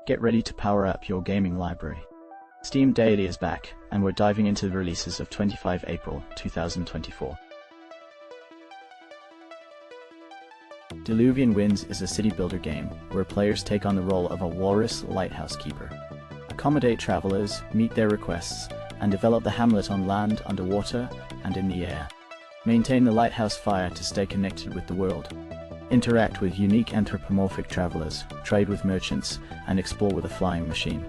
Get ready to power up your gaming library. Steam Daily is back, and we're diving into the releases of 25 April 2024. Diluvian Winds is a city builder game where players take on the role of a walrus lighthouse keeper. Accommodate travelers, meet their requests, and develop the hamlet on land, underwater, and in the air. Maintain the lighthouse fire to stay connected with the world. Interact with unique anthropomorphic travelers, trade with merchants, and explore with a flying machine.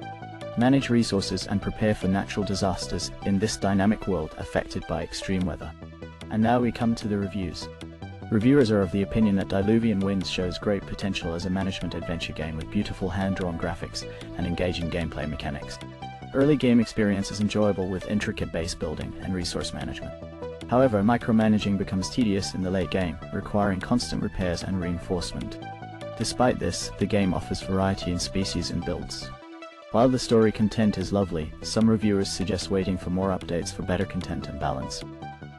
Manage resources and prepare for natural disasters in this dynamic world affected by extreme weather. And now we come to the reviews. Reviewers are of the opinion that Diluvian Winds shows great potential as a management adventure game with beautiful hand-drawn graphics and engaging gameplay mechanics. Early game experience is enjoyable with intricate base building and resource management. However, micromanaging becomes tedious in the late game, requiring constant repairs and reinforcement. Despite this, the game offers variety in species and builds. While the story content is lovely, some reviewers suggest waiting for more updates for better content and balance.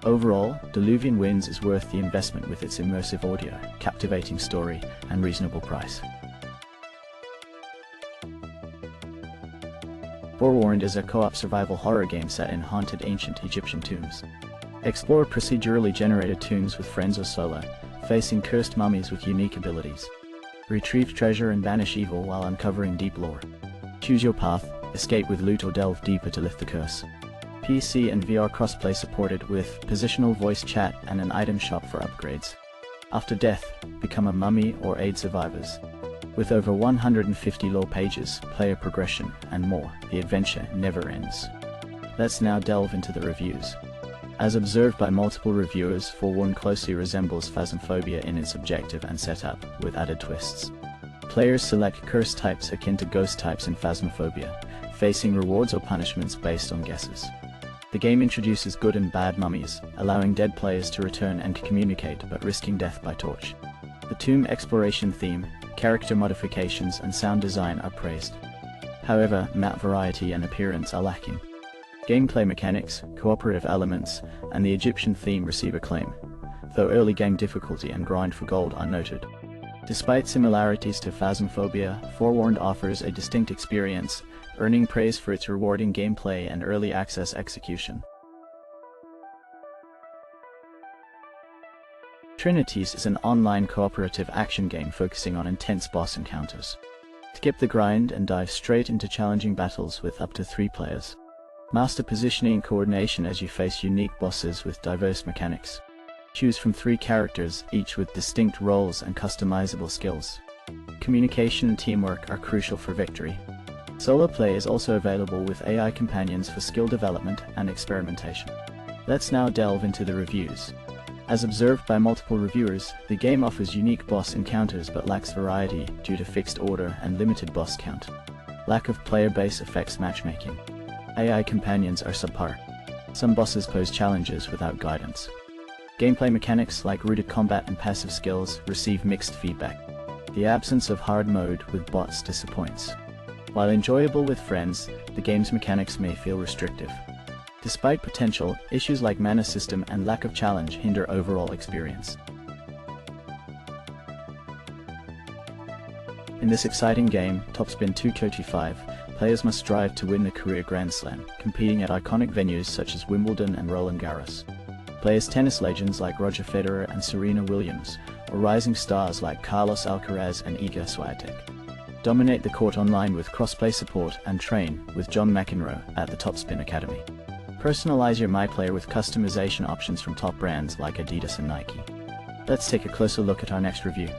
Overall, Diluvian Winds is worth the investment with its immersive audio, captivating story, and reasonable price. FOREWARNED is a co-op survival horror game set in haunted ancient Egyptian tombs. Explore procedurally generated tombs with friends or solo, facing cursed mummies with unique abilities. Retrieve treasure and banish evil while uncovering deep lore. Choose your path, escape with loot or delve deeper to lift the curse. PC and VR crossplay supported with positional voice chat and an item shop for upgrades. After death, become a mummy or aid survivors. With over 150 lore pages, player progression, and more, the adventure never ends. Let's now delve into the reviews. As observed by multiple reviewers, FOREWARNED closely resembles Phasmophobia in its objective and setup, with added twists. Players select curse types akin to ghost types in Phasmophobia, facing rewards or punishments based on guesses. The game introduces good and bad mummies, allowing dead players to return and communicate but risking death by torch. The tomb exploration theme, character modifications, and sound design are praised. However, map variety and appearance are lacking. Gameplay mechanics, cooperative elements, and the Egyptian theme receive acclaim, though early game difficulty and grind for gold are noted. Despite similarities to Phasmophobia, FOREWARNED offers a distinct experience, earning praise for its rewarding gameplay and early access execution. TrinityS is an online cooperative action game focusing on intense boss encounters. Skip the grind and dive straight into challenging battles with up to 3 players. Master positioning and coordination as you face unique bosses with diverse mechanics. Choose from 3 characters, each with distinct roles and customizable skills. Communication and teamwork are crucial for victory. Solo play is also available with AI companions for skill development and experimentation. Let's now delve into the reviews. As observed by multiple reviewers, the game offers unique boss encounters but lacks variety due to fixed order and limited boss count. Lack of player base affects matchmaking. AI companions are subpar. Some bosses pose challenges without guidance. Gameplay mechanics like rooted combat and passive skills receive mixed feedback. The absence of hard mode with bots disappoints. While enjoyable with friends, the game's mechanics may feel restrictive. Despite potential, issues like mana system and lack of challenge hinder overall experience. In this exciting game, TopSpin 2K25, players must strive to win the career Grand Slam, competing at iconic venues such as Wimbledon and Roland Garros. Play as tennis legends like Roger Federer and Serena Williams, or rising stars like Carlos Alcaraz and Iga Swiatek. Dominate the court online with crossplay support and train with John McEnroe at the TopSpin Academy. Personalize your MyPlayer with customization options from top brands like Adidas and Nike. Let's take a closer look at our next review.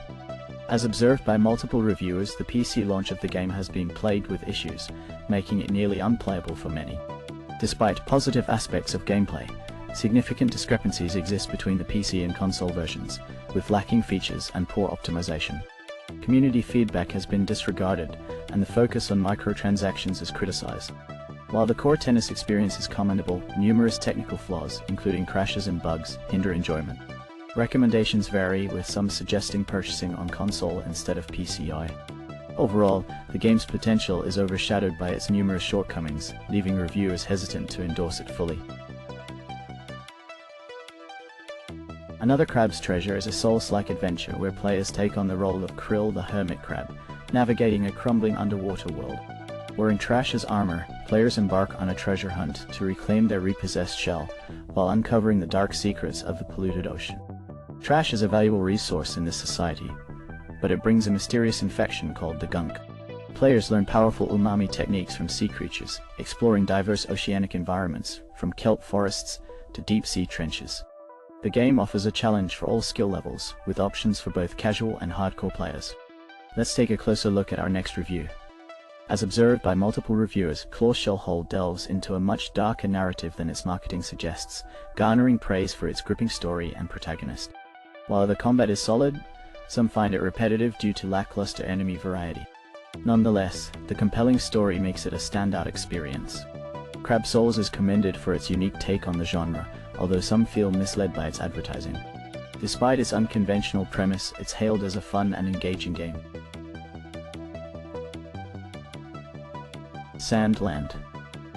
As observed by multiple reviewers, the PC launch of the game has been plagued with issues, making it nearly unplayable for many. Despite positive aspects of gameplay, significant discrepancies exist between the PC and console versions, with lacking features and poor optimization. Community feedback has been disregarded, and the focus on microtransactions is criticized. While the core tennis experience is commendable, numerous technical flaws, including crashes and bugs, hinder enjoyment. Recommendations vary, with some suggesting purchasing on console instead of PCI. Overall, the game's potential is overshadowed by its numerous shortcomings, leaving reviewers hesitant to endorse it fully. Another Crab's Treasure is a Souls-like adventure where players take on the role of Krill the Hermit Crab, navigating a crumbling underwater world. Wearing trash as armor, players embark on a treasure hunt to reclaim their repossessed shell, while uncovering the dark secrets of the polluted ocean. Trash is a valuable resource in this society, but it brings a mysterious infection called the gunk. Players learn powerful umami techniques from sea creatures, exploring diverse oceanic environments, from kelp forests to deep-sea trenches. The game offers a challenge for all skill levels, with options for both casual and hardcore players. Let's take a closer look at our next review. As observed by multiple reviewers, Claw Shell Hole delves into a much darker narrative than its marketing suggests, garnering praise for its gripping story and protagonist. While the combat is solid, some find it repetitive due to lackluster enemy variety. Nonetheless, the compelling story makes it a standout experience. Crab Souls is commended for its unique take on the genre, although some feel misled by its advertising. Despite its unconventional premise, it's hailed as a fun and engaging game. Sandland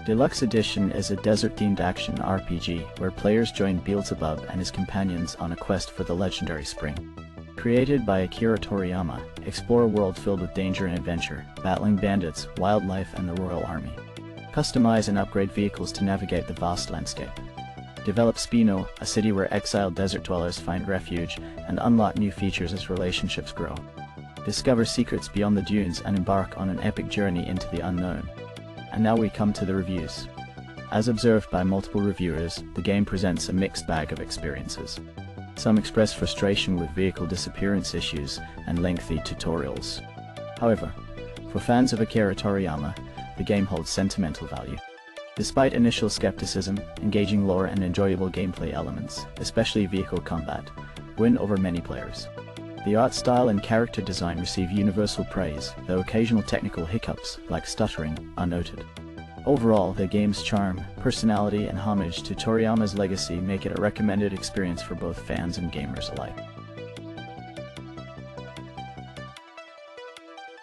Deluxe Edition is a desert-themed action RPG where players join Beelzebub and his companions on a quest for the legendary spring. Created by Akira Toriyama, explore a world filled with danger and adventure, battling bandits, wildlife, and the Royal Army. Customize and upgrade vehicles to navigate the vast landscape. Develop Spino, a city where exiled desert dwellers find refuge, and unlock new features as relationships grow. Discover secrets beyond the dunes and embark on an epic journey into the unknown. And now we come to the reviews. As observed by multiple reviewers, the game presents a mixed bag of experiences. Some express frustration with vehicle disappearance issues and lengthy tutorials. However, for fans of Akira Toriyama, the game holds sentimental value. Despite initial skepticism, engaging lore and enjoyable gameplay elements, especially vehicle combat, win over many players. The art style and character design receive universal praise, though occasional technical hiccups, like stuttering, are noted. Overall, the game's charm, personality, and homage to Toriyama's legacy make it a recommended experience for both fans and gamers alike.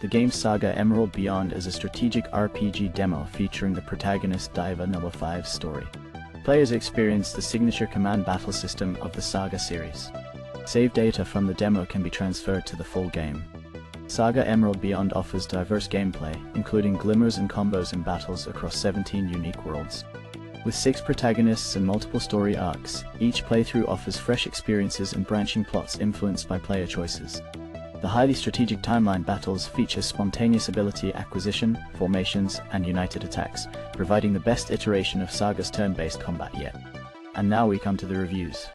The game SaGa Emerald Beyond is a strategic RPG demo featuring the protagonist Diva No. 5's story. Players experience the signature command battle system of the SaGa series. Save data from the demo can be transferred to the full game. SaGa Emerald Beyond offers diverse gameplay, including glimmers and combos in battles across 17 unique worlds. With 6 protagonists and multiple story arcs, each playthrough offers fresh experiences and branching plots influenced by player choices. The highly strategic timeline battles feature spontaneous ability acquisition, formations, and united attacks, providing the best iteration of SaGa's turn-based combat yet. And now we come to the reviews.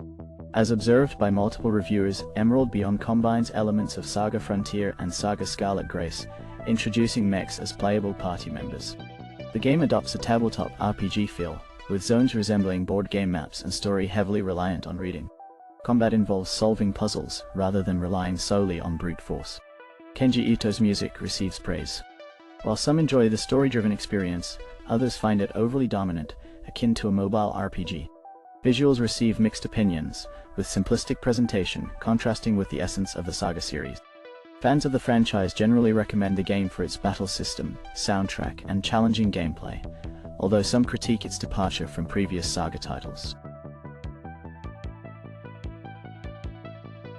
As observed by multiple reviewers, Emerald Beyond combines elements of SaGa Frontier and SaGa Scarlet Grace, introducing mechs as playable party members. The game adopts a tabletop RPG feel, with zones resembling board game maps and story heavily reliant on reading. Combat involves solving puzzles, rather than relying solely on brute force. Kenji Ito's music receives praise. While some enjoy the story-driven experience, others find it overly dominant, akin to a mobile RPG. Visuals receive mixed opinions, with simplistic presentation contrasting with the essence of the SaGa series. Fans of the franchise generally recommend the game for its battle system, soundtrack, and challenging gameplay, although some critique its departure from previous SaGa titles.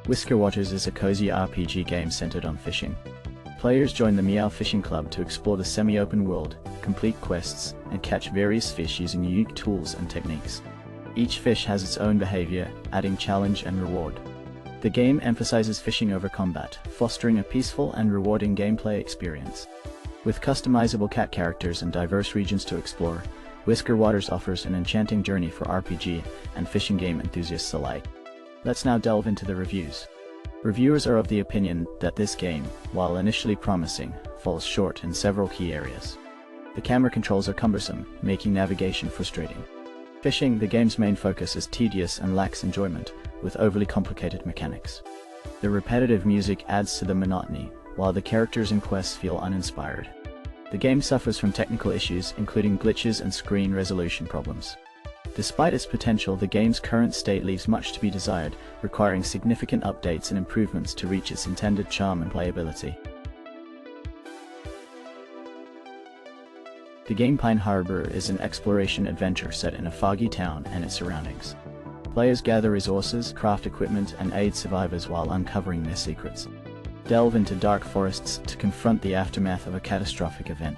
Whisker Waters is a cozy RPG game centered on fishing. Players join the Meow Fishing Club to explore the semi-open world, complete quests, and catch various fish using unique tools and techniques. Each fish has its own behavior, adding challenge and reward. The game emphasizes fishing over combat, fostering a peaceful and rewarding gameplay experience. With customizable cat characters and diverse regions to explore, Whisker Waters offers an enchanting journey for RPG and fishing game enthusiasts alike. Let's now delve into the reviews. Reviewers are of the opinion that this game, while initially promising, falls short in several key areas. The camera controls are cumbersome, making navigation frustrating. Fishing, the game's main focus, is tedious and lacks enjoyment, with overly complicated mechanics. The repetitive music adds to the monotony, while the characters and quests feel uninspired. The game suffers from technical issues, including glitches and screen resolution problems. Despite its potential, the game's current state leaves much to be desired, requiring significant updates and improvements to reach its intended charm and playability. The game Pine Harbor is an exploration adventure set in a foggy town and its surroundings. Players gather resources, craft equipment, and aid survivors while uncovering their secrets. Delve into dark forests to confront the aftermath of a catastrophic event.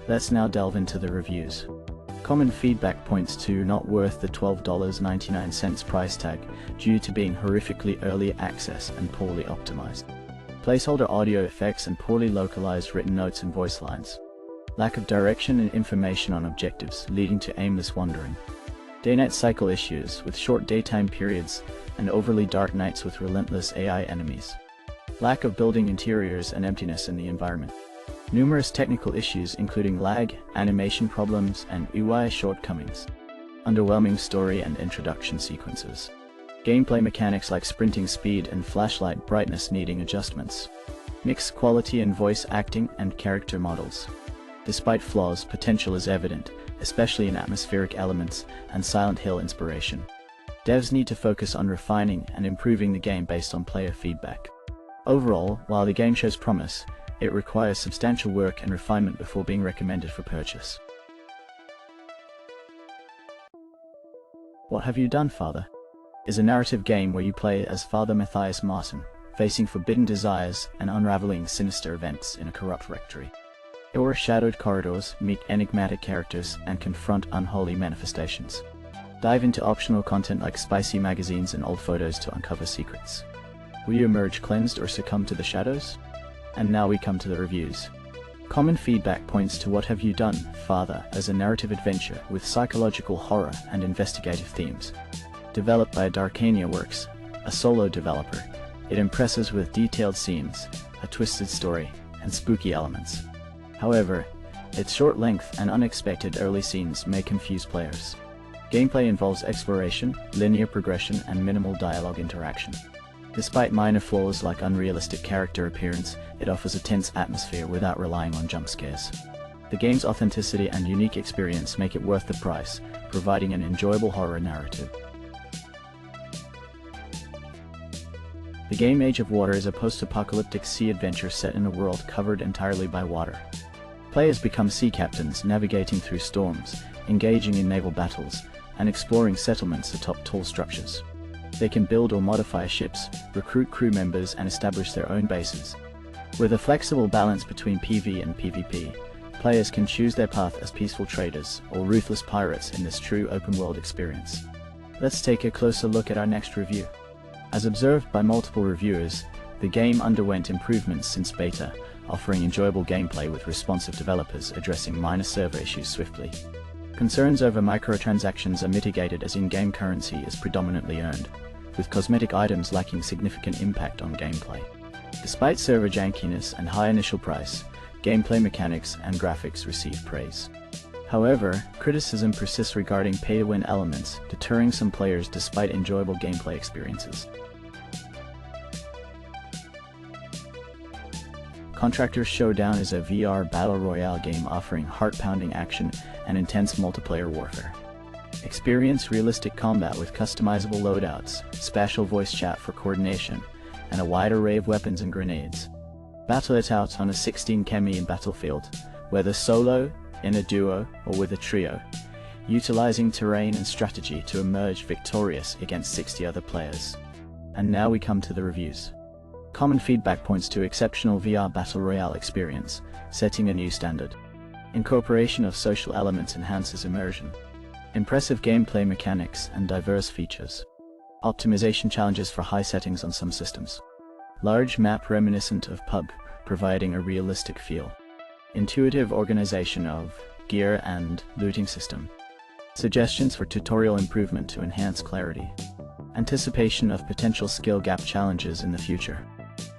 Let's now delve into the reviews. Common feedback points to not worth the $12.99 price tag due to being horrifically early access and poorly optimized. Placeholder audio effects and poorly localized written notes and voice lines. Lack of direction and information on objectives, leading to aimless wandering. Day-night cycle issues with short daytime periods and overly dark nights with relentless AI enemies. Lack of building interiors and emptiness in the environment. Numerous technical issues including lag, animation problems, and UI shortcomings. Underwhelming story and introduction sequences. Gameplay mechanics like sprinting speed and flashlight brightness needing adjustments. Mixed quality in voice acting and character models. Despite flaws, potential is evident, especially in atmospheric elements and Silent Hill inspiration. Devs need to focus on refining and improving the game based on player feedback. Overall, while the game shows promise, it requires substantial work and refinement before being recommended for purchase. What Have You Done, Father? Is a narrative game where you play as Father Matthias Martin, facing forbidden desires and unraveling sinister events in a corrupt rectory. Overshadowed corridors meet enigmatic characters and confront unholy manifestations. Dive into optional content like spicy magazines and old photos to uncover secrets. Will you emerge cleansed or succumb to the shadows? And now we come to the reviews. Common feedback points to What Have You Done, Father as a narrative adventure with psychological horror and investigative themes. Developed by Darkania Works, a solo developer, it impresses with detailed scenes, a twisted story, and spooky elements. However, its short length and unexpected early scenes may confuse players. Gameplay involves exploration, linear progression, and minimal dialogue interaction. Despite minor flaws like unrealistic character appearance, it offers a tense atmosphere without relying on jump scares. The game's authenticity and unique experience make it worth the price, providing an enjoyable horror narrative. The game Age of Water is a post-apocalyptic sea adventure set in a world covered entirely by water. Players become sea captains, navigating through storms, engaging in naval battles, and exploring settlements atop tall structures. They can build or modify ships, recruit crew members, and establish their own bases. With a flexible balance between PvE and PvP, players can choose their path as peaceful traders or ruthless pirates in this true open-world experience. Let's take a closer look at our next review. As observed by multiple reviewers, the game underwent improvements since beta, offering enjoyable gameplay with responsive developers addressing minor server issues swiftly. Concerns over microtransactions are mitigated as in-game currency is predominantly earned, with cosmetic items lacking significant impact on gameplay. Despite server jankiness and high initial price, gameplay mechanics and graphics receive praise. However, criticism persists regarding pay-to-win elements, deterring some players despite enjoyable gameplay experiences. Contractors Showdown is a VR battle royale game offering heart-pounding action and intense multiplayer warfare. Experience realistic combat with customizable loadouts, spatial voice chat for coordination, and a wide array of weapons and grenades. Battle it out on a 16 chemi battlefield, whether solo, in a duo, or with a trio, utilizing terrain and strategy to emerge victorious against 60 other players. And now we come to the reviews. Common feedback points to exceptional VR Battle Royale experience, setting a new standard. Incorporation of social elements enhances immersion. Impressive gameplay mechanics and diverse features. Optimization challenges for high settings on some systems. Large map reminiscent of PUBG, providing a realistic feel. Intuitive organization of gear and looting system. Suggestions for tutorial improvement to enhance clarity. Anticipation of potential skill gap challenges in the future.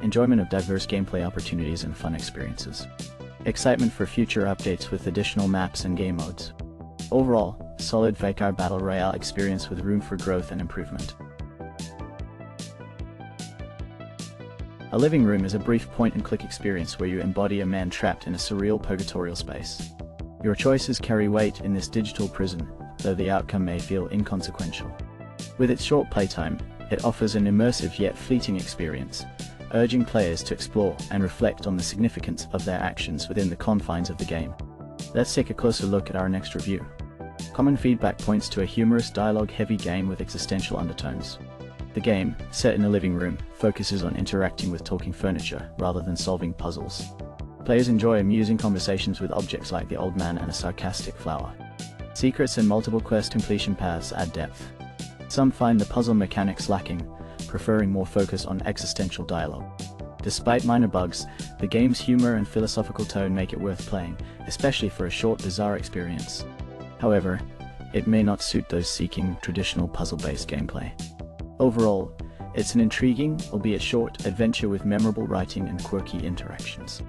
Enjoyment of diverse gameplay opportunities and fun experiences. Excitement for future updates with additional maps and game modes. Overall, solid VR Battle Royale experience with room for growth and improvement. A living room is a brief point-and-click experience where you embody a man trapped in a surreal purgatorial space. Your choices carry weight in this digital prison, though the outcome may feel inconsequential. With its short playtime, it offers an immersive yet fleeting experience, urging players to explore and reflect on the significance of their actions within the confines of the game. Let's take a closer look at our next review. Common feedback points to a humorous dialogue-heavy game with existential undertones. The game, set in a living room, focuses on interacting with talking furniture rather than solving puzzles. Players enjoy amusing conversations with objects like the old man and a sarcastic flower. Secrets and multiple quest completion paths add depth. Some find the puzzle mechanics lacking, preferring more focus on existential dialogue. Despite minor bugs, the game's humor and philosophical tone make it worth playing, especially for a short, bizarre experience. However, it may not suit those seeking traditional puzzle-based gameplay. Overall, it's an intriguing, albeit short, adventure with memorable writing and quirky interactions.